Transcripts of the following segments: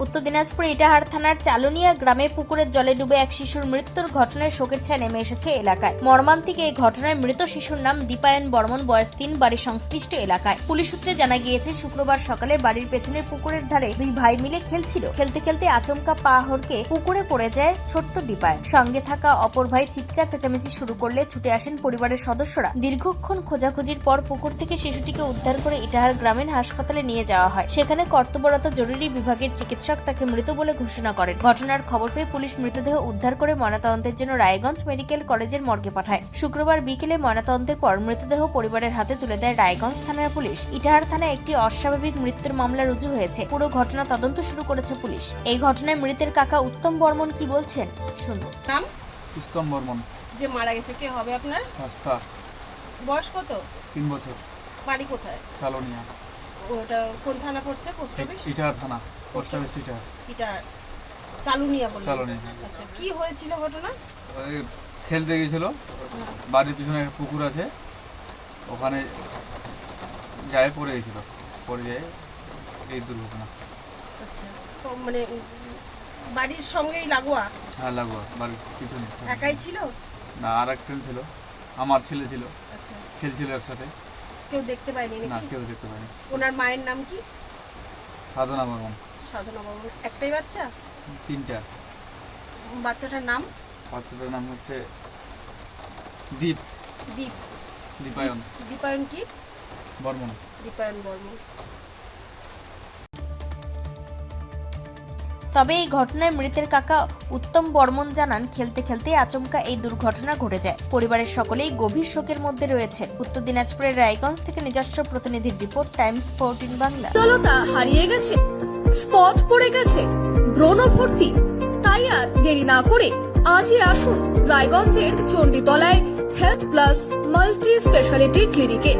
উত্তর দিনাজপুর ইটাহার থানার চালুনিয়া গ্রামে পুকুরের জলে ডুবে এক শিশুর মৃত্যুর ঘটনায় শোকের ছায়া নেমে এসেছে এলাকায়। মর্মান্তিক এই ঘটনায় মৃত শিশুর নাম দীপায়ন বর্মন, বয়স 3, বাড়ি সংশ্লিষ্ট এলাকায়। পুলিশ সূত্রে জানা গিয়েছে, শুক্রবার সকালে বাড়ির পেছনের পুকুরের ধারে দুই ভাই মিলে খেলছিল। খেলতে খেলতে আচমকা পা হড়কে পুকুরে পড়ে যায় ছোট্ট দীপায়ন। সঙ্গে থাকা অপর ভাই চিৎকার চেঁচামেচি শুরু করলে ছুটে আসেন পরিবারের সদস্যরা। দীর্ঘক্ষণ খোঁজাখুঁজির পর পুকুর থেকে শিশুটিকে উদ্ধার করে ইটাহার গ্রামীণ হাসপাতালে নিয়ে যাওয়া হয়। সেখানে কর্তব্যরত জরুরি বিভাগের চিকিৎসক তাকে মৃত বলে ঘোষণা করেন। ঘটনার খবর পেয়ে পুলিশ মৃতদেহ উদ্ধার করে ময়নাতদন্তের জন্য রায়গঞ্জ মেডিকেল কলেজের মর্গে পাঠায়। শুক্রবার বিকেলে ময়নাতদন্তের পর মৃতদেহ পরিবারের হাতে তুলে দেয় রায়গঞ্জ থানার পুলিশ। ইটাহার থানায় একটি অস্বাভাবিক মৃত্যুর মামলা রুজু হয়েছে। পুরো ঘটনা তদন্ত শুরু করেছে পুলিশ। এই ঘটনায় মৃতের কাকা উত্তম বর্মন কি বলছেন শুনুন। নাম? উত্তম বর্মন। যে মারা গেছে কে হবে আপনার? রাস্তা বয়স কত? 3 বছর। বাড়ি কোথায়? চালনিয়া। ওটা কোন থানা পড়ছে? Post office? ইটাহার থানা, পোস্ট অফিস ইটাহার। এটা চালুনিয়া বলে। চালনিয়া। আচ্ছা, কি হয়েছিল ঘটনা? ওই খেলতে গিয়েছিল, বাড়ির পিছনে একটা পুকুর আছে, ওখানে যায় পড়ে গেছিল, পড়ে যায় এই দুর্ঘটনা। আচ্ছা, তো মানে বাড়ির সঙ্গেই লাগোয়া? হ্যাঁ, লাগোয়া, বাড়ির পিছনে। একাই ছিল না, আর একটা ছিল, আমার ছেলে ছিল, আচ্ছা, খেলছিল একসাথে। কেউ দেখতে পায়নি না, নাকি? কেউ দেখতে পায়নি। ওনার মায়ের নাম কি? সাধনা বর্মন। সাধনা বাবু। একটাই বাচ্চা? 3টা। বাচ্চাটার নাম? বাচ্চাটার নাম হচ্ছে দীপ। দীপ। দীপায়ন দীপায়ন কি? বর্মন। দীপায়ন বর্মন। তবে এই ঘটনায় মৃতের কাকা উত্তম বর্মন জানান, খেলতে খেলতে আচমকা এই দুর্ঘটনা ঘটে যায়। পরিবারের সকলেই গভীর শোকের মধ্যে রয়েছেন। উত্তর দিনাজপুরের রায়গঞ্জ থেকে নিজস্ব প্রতিনিধির রিপোর্ট, টাইমস 14 বাংলা। উজ্জ্বলতা হারিয়ে গেছে, স্পট পড়ে গেছে, ব্রণ ভর্তি, তাই আর দেরি না করে আজই আসুন রায়গঞ্জের চণ্ডীতলায় হেলথ প্লাস মাল্টি স্পেশালিটি ক্লিনিকে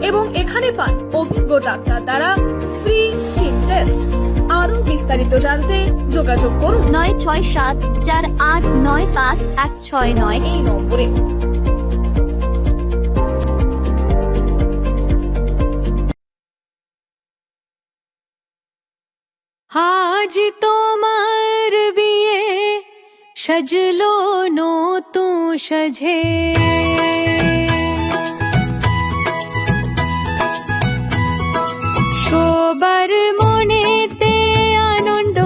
এবং এখানে পান অভিজ্ঞ ডাক্তার দ্বারা ফ্রি স্কিন টেস্ট। আরো বিস্তারিত জানতে যোগাযোগ করুন 9674895169 এই নম্বরে। আজ তোমার বিয়ে সাজলো নতুন সাজে, সবার মনেতে আনন্দ,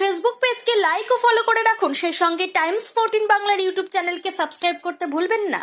ফেসবুক পেজকে লাইক ও ফলো করে রাখুন। সেই সঙ্গে টাইমস 14 বাংলার ইউটিউব চ্যানেলকে সাবস্ক্রাইব করতে ভুলবেন না।